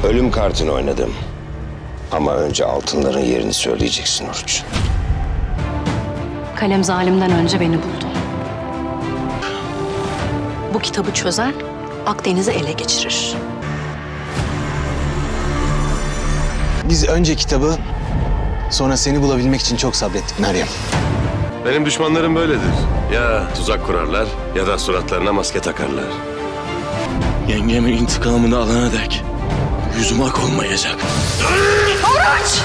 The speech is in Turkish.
Ölüm kartını oynadım. Ama önce altınların yerini söyleyeceksin Oruç. Kalem zalimden önce beni buldu. Bu kitabı çözer, Akdeniz'i ele geçirir. Biz önce kitabı, sonra seni bulabilmek için çok sabrettik Meryem. Benim düşmanlarım böyledir. Ya tuzak kurarlar ya da suratlarına maske takarlar. Yengemin intikamını alana dek yüzüm ak olmayacak. Oruç!